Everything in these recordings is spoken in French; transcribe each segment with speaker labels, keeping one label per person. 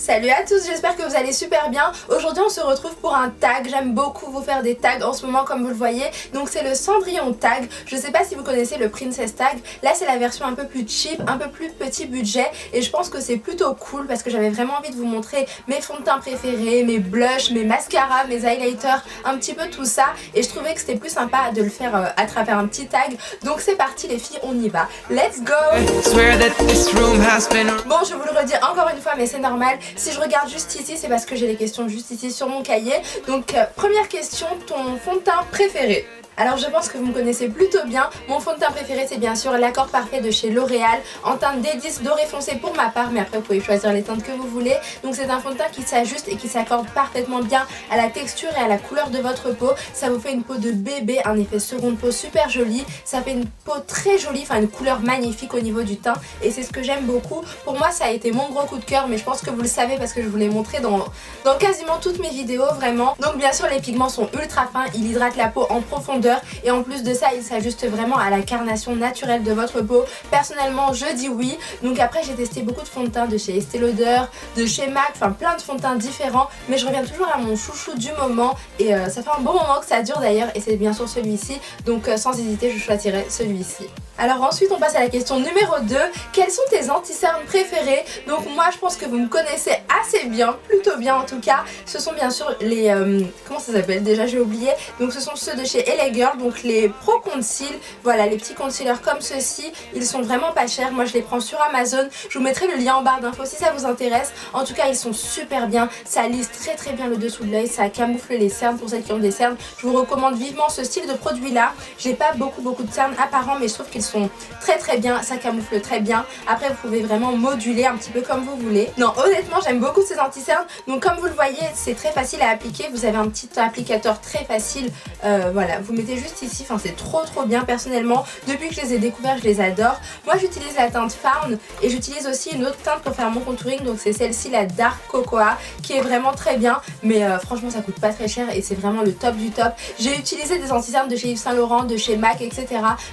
Speaker 1: Salut à tous, j'espère que vous allez super bien. Aujourd'hui on se retrouve pour un tag. J'aime beaucoup vous faire des tags en ce moment comme vous le voyez. Donc c'est le Cendrillon tag. Je sais pas si vous connaissez le Princess tag. Là c'est la version un peu plus cheap, un peu plus petit budget. Et je pense que c'est plutôt cool parce que j'avais vraiment envie de vous montrer mes fonds de teint préférés, mes blushs, mes mascaras, mes highlighters, un petit peu tout ça. Et je trouvais que c'était plus sympa de le faire à travers un petit tag. Donc c'est parti les filles, on y va. Let's go! Bon, je vous le redis encore une fois mais c'est normal. Si je regarde juste ici, c'est parce que j'ai les questions juste ici sur mon cahier. Donc première question, ton fond de teint préféré? Alors je pense que vous me connaissez plutôt bien. Mon fond de teint préféré c'est bien sûr l'Accord Parfait de chez L'Oréal en teinte D10 doré foncé pour ma part, mais après vous pouvez choisir les teintes que vous voulez. Donc c'est un fond de teint qui s'ajuste et qui s'accorde parfaitement bien à la texture et à la couleur de votre peau. Ça vous fait une peau de bébé, un effet seconde peau super joli. Ça fait une peau très jolie, enfin une couleur magnifique au niveau du teint et c'est ce que j'aime beaucoup. Pour moi ça a été mon gros coup de cœur, mais je pense que vous le savez parce que je vous l'ai montré dans quasiment toutes mes vidéos vraiment. Donc bien sûr les pigments sont ultra fins, il hydrate la peau en profondeur. Et en plus de ça il s'ajuste vraiment à la carnation naturelle de votre peau. Personnellement je dis oui. Donc après j'ai testé beaucoup de fonds de teint de chez Estée Lauder, de chez MAC, enfin plein de fonds de teint différents. Mais je reviens toujours à mon chouchou du moment. Et ça fait un bon moment que ça dure d'ailleurs. Et c'est bien sûr celui-ci. Donc sans hésiter je choisirai celui-ci. Alors ensuite on passe à la question numéro 2. Quels sont tes anti-cernes préférés? Donc moi je pense que vous me connaissez assez bien, plutôt bien en tout cas. Ce sont bien sûr les... comment ça s'appelle déjà, j'ai oublié. Donc ce sont ceux de chez LA Girl, donc les Pro Conceal. Voilà, les petits concealers comme ceci. Ils sont vraiment pas chers, moi je les prends sur Amazon. Je vous mettrai le lien en barre d'infos si ça vous intéresse. En tout cas ils sont super bien, ça lisse très bien le dessous de l'œil, ça camoufle les cernes pour celles qui ont des cernes. Je vous recommande vivement ce style de produit là. J'ai pas beaucoup de cernes apparents, mais je trouve qu'ils sont très bien, ça camoufle très bien. Après vous pouvez vraiment moduler un petit peu comme vous voulez. Non honnêtement j'aime beaucoup ces anti-cernes. Donc comme vous le voyez c'est très facile à appliquer. Vous avez un petit applicateur très facile. Voilà, vous mettez juste ici, enfin c'est trop bien personnellement. Depuis que je les ai découverts je les adore. Moi j'utilise la teinte Fawn et j'utilise aussi une autre teinte pour faire mon contouring. Donc c'est celle-ci, la Dark Cocoa, qui est vraiment très bien. Mais franchement ça coûte pas très cher et c'est vraiment le top du top. J'ai utilisé des anti-cernes de chez Yves Saint Laurent, de chez MAC, etc.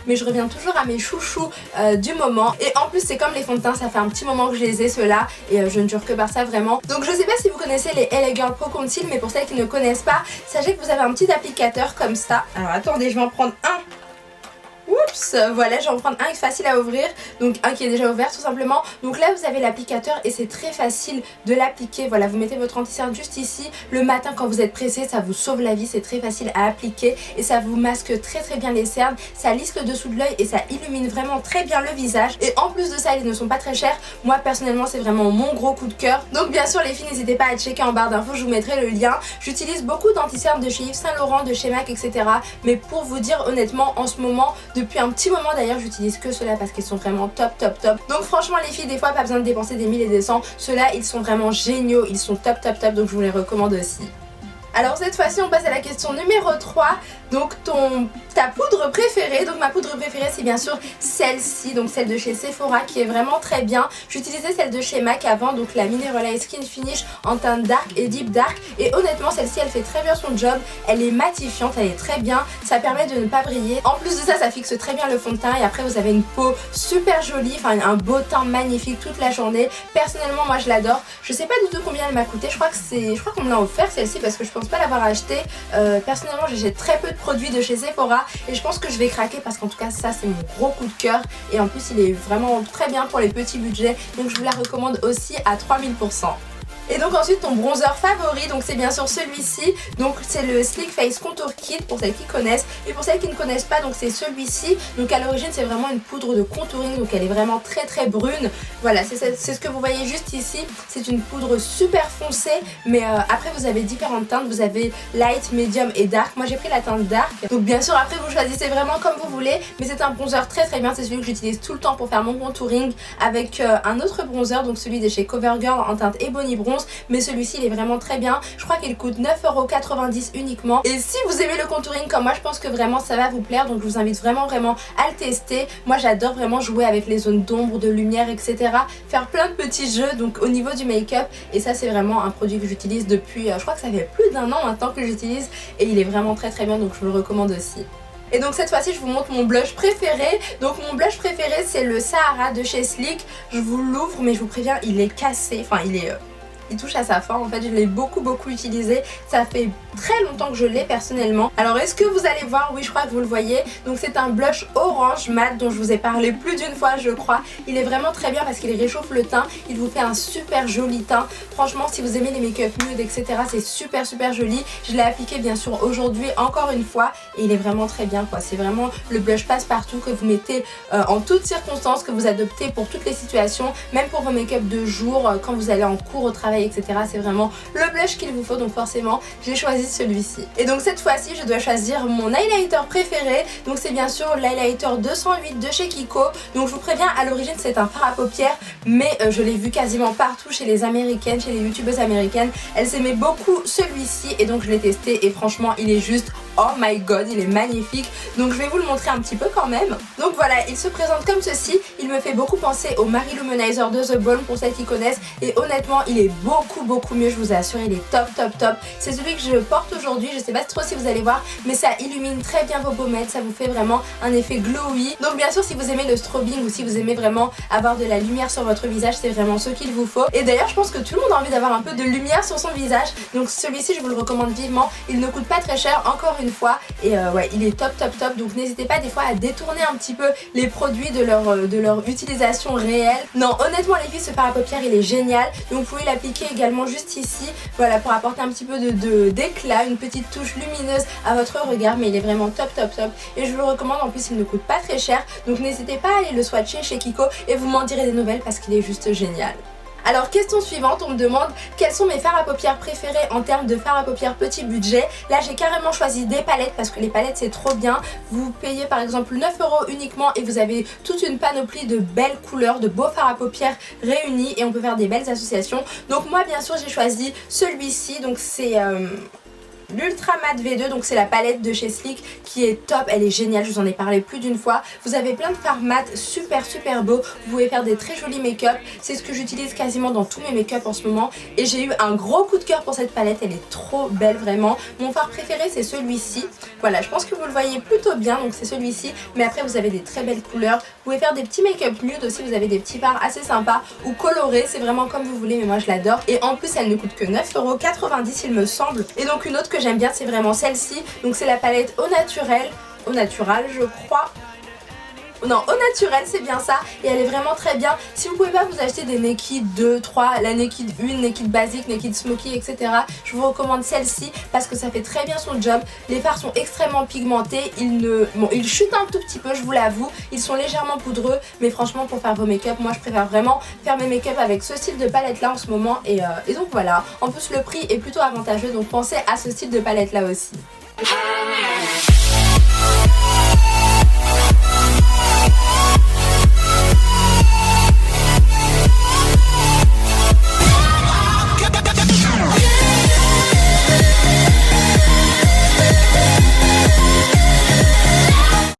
Speaker 1: Mais je reviens toujours à mes chouchous du moment. Et en plus c'est comme les fonds de teint, ça fait un petit moment que je les ai ceux-là. Et je ne jure que par ça vraiment. Donc je sais pas si vous connaissez les LA Girl Pro Conceal, mais pour celles qui ne connaissent pas, sachez que vous avez un petit applicateur comme ça. Alors attendez, je vais en prendre un. Oups, voilà, je vais en prendre un qui est facile à ouvrir, donc un qui est déjà ouvert tout simplement. Donc là vous avez l'applicateur et c'est très facile de l'appliquer. Voilà, vous mettez votre anti-cerne juste ici. Le matin quand vous êtes pressé, ça vous sauve la vie, c'est très facile à appliquer et ça vous masque très bien les cernes. Ça lisse le dessous de l'œil et ça illumine vraiment très bien le visage. Et en plus de ça, ils ne sont pas très chers. Moi personnellement c'est vraiment mon gros coup de cœur. Donc bien sûr les filles, n'hésitez pas à checker en barre d'infos, je vous mettrai le lien. J'utilise beaucoup d'anti-cernes de chez Yves Saint Laurent, de chez MAC, etc. Mais pour vous dire honnêtement, en ce moment, depuis un petit moment d'ailleurs, j'utilise que ceux-là parce qu'ils sont vraiment top. Donc franchement les filles, des fois pas besoin de dépenser des 1000 et des 100. Ceux-là ils sont vraiment géniaux, ils sont top, donc je vous les recommande aussi. Alors cette fois-ci on passe à la question numéro 3. Donc ta poudre préférée. Donc ma poudre préférée c'est bien sûr celle-ci, donc celle de chez Sephora qui est vraiment très bien. J'utilisais celle de chez MAC avant, donc la Mineralize Skin Finish en teinte dark et deep dark. Et honnêtement celle-ci elle fait très bien son job. Elle est matifiante, elle est très bien. Ça permet de ne pas briller. En plus de ça, ça fixe très bien le fond de teint. Et après vous avez une peau super jolie, enfin un beau teint magnifique toute la journée. Personnellement moi je l'adore. Je sais pas du tout combien elle m'a coûté. Je crois qu'on me l'a offert celle-ci parce que je pense pas l'avoir acheté. Personnellement j'ai très peu de produits de chez Sephora et je pense que je vais craquer parce qu'en tout cas ça c'est mon gros coup de cœur et en plus il est vraiment très bien pour les petits budgets, donc je vous la recommande aussi à 3000%. Et donc ensuite ton bronzer favori, donc c'est bien sûr celui-ci. Donc c'est le Sleek Face Contour Kit pour celles qui connaissent. Et pour celles qui ne connaissent pas, donc c'est celui-ci. Donc à l'origine c'est vraiment une poudre de contouring, donc elle est vraiment très brune. Voilà, c'est ce que vous voyez juste ici. C'est une poudre super foncée, mais après vous avez différentes teintes. Vous avez light, medium et dark. Moi j'ai pris la teinte dark. Donc bien sûr après vous choisissez vraiment comme vous voulez, mais c'est un bronzer très bien. C'est celui que j'utilise tout le temps pour faire mon contouring avec un autre bronzer, donc celui de chez CoverGirl en teinte Ebony Bronze. Mais celui-ci il est vraiment très bien. Je crois qu'il coûte 9,90€ uniquement. Et si vous aimez le contouring comme moi, je pense que vraiment ça va vous plaire. Donc je vous invite vraiment à le tester. Moi j'adore vraiment jouer avec les zones d'ombre, de lumière, etc. Faire plein de petits jeux donc au niveau du make-up. Et ça c'est vraiment un produit que j'utilise depuis, je crois que ça fait plus d'1 an maintenant que j'utilise. Et il est vraiment très bien, donc je vous le recommande aussi. Et donc cette fois-ci je vous montre mon blush préféré. Donc mon blush préféré c'est le Sahara de chez Sleek. Je vous l'ouvre mais je vous préviens il est cassé, enfin il est il touche à sa fin. En fait je l'ai beaucoup utilisé, ça fait très longtemps que je l'ai personnellement. Alors est-ce que vous allez voir? Oui, je crois que vous le voyez. Donc c'est un blush orange mat dont je vous ai parlé plus d'une fois je crois. Il est vraiment très bien parce qu'il réchauffe le teint, il vous fait un super joli teint. Franchement si vous aimez les make-up nude etc, c'est super joli. Je l'ai appliqué bien sûr aujourd'hui encore une fois et il est vraiment très bien quoi. C'est vraiment le blush passe-partout que vous mettez en toutes circonstances, que vous adoptez pour toutes les situations, même pour vos make-up de jour, quand vous allez en cours, au travail etc. C'est vraiment le blush qu'il vous faut, donc forcément j'ai choisi celui-ci. Et donc cette fois-ci je dois choisir mon highlighter préféré. Donc c'est bien sûr l'highlighter 208 de chez Kiko. Donc je vous préviens, à l'origine c'est un fard à paupières, mais je l'ai vu quasiment partout chez les américaines, chez les youtubeuses américaines. Elles aimaient beaucoup celui-ci et donc je l'ai testé et franchement il est juste oh my god, il est magnifique. Donc je vais vous le montrer un petit peu quand même. Donc voilà, il se présente comme ceci. Il me fait beaucoup penser au Mary Luminizer de The Balm pour celles qui connaissent. Et honnêtement, il est beaucoup mieux, je vous assure. Il est top. C'est celui que je porte aujourd'hui. Je sais pas trop si vous allez voir, mais ça illumine très bien vos pommettes. Ça vous fait vraiment un effet glowy. Donc bien sûr, si vous aimez le strobing ou si vous aimez vraiment avoir de la lumière sur votre visage, c'est vraiment ce qu'il vous faut. Et d'ailleurs, je pense que tout le monde a envie d'avoir un peu de lumière sur son visage. Donc celui-ci, je vous le recommande vivement. Il ne coûte pas très cher, encore une fois, et ouais, il est top. Donc n'hésitez pas des fois à détourner un petit peu les produits de leur utilisation réelle. Non, honnêtement les filles, ce fard à paupières il est génial. Donc vous pouvez l'appliquer également juste ici, voilà, pour apporter un petit peu d'éclat, une petite touche lumineuse à votre regard. Mais il est vraiment top et je vous le recommande. En plus il ne coûte pas très cher, donc n'hésitez pas à aller le swatcher chez Kiko et vous m'en direz des nouvelles parce qu'il est juste génial. Alors question suivante, on me demande quels sont mes fards à paupières préférés en termes de fards à paupières petit budget. Là j'ai carrément choisi des palettes parce que les palettes c'est trop bien. Vous payez par exemple 9 € uniquement et vous avez toute une panoplie de belles couleurs, de beaux fards à paupières réunis et on peut faire des belles associations. Donc moi bien sûr j'ai choisi celui-ci, donc c'est l'Ultra Matte V2, donc c'est la palette de chez Sleek qui est top, elle est géniale, je vous en ai parlé plus d'une fois. Vous avez plein de fards mat super beaux, vous pouvez faire des très jolis make-up, c'est ce que j'utilise quasiment dans tous mes make-up en ce moment et j'ai eu un gros coup de cœur pour cette palette, elle est trop belle vraiment. Mon fard préféré c'est celui-ci, voilà, je pense que vous le voyez plutôt bien, donc c'est celui-ci, mais après vous avez des très belles couleurs, vous pouvez faire des petits make-up nude aussi, vous avez des petits fards assez sympas ou colorés, c'est vraiment comme vous voulez mais moi je l'adore et en plus elle ne coûte que 9,90 € il me semble. Et donc une autre que j'aime bien c'est vraiment celle-ci, donc c'est la palette au natural je crois. Non, au naturel c'est bien ça et elle est vraiment très bien. Si vous pouvez pas vous acheter des Naked 2, 3, la Naked 1, Naked basique, Naked smoky etc, je vous recommande celle-ci parce que ça fait très bien son job. Les fards sont extrêmement pigmentés, ils chutent un tout petit peu je vous l'avoue, ils sont légèrement poudreux mais franchement pour faire vos make-up, moi je préfère vraiment faire mes make-up avec ce style de palette là en ce moment et donc voilà. En plus le prix est plutôt avantageux donc pensez à ce style de palette là aussi.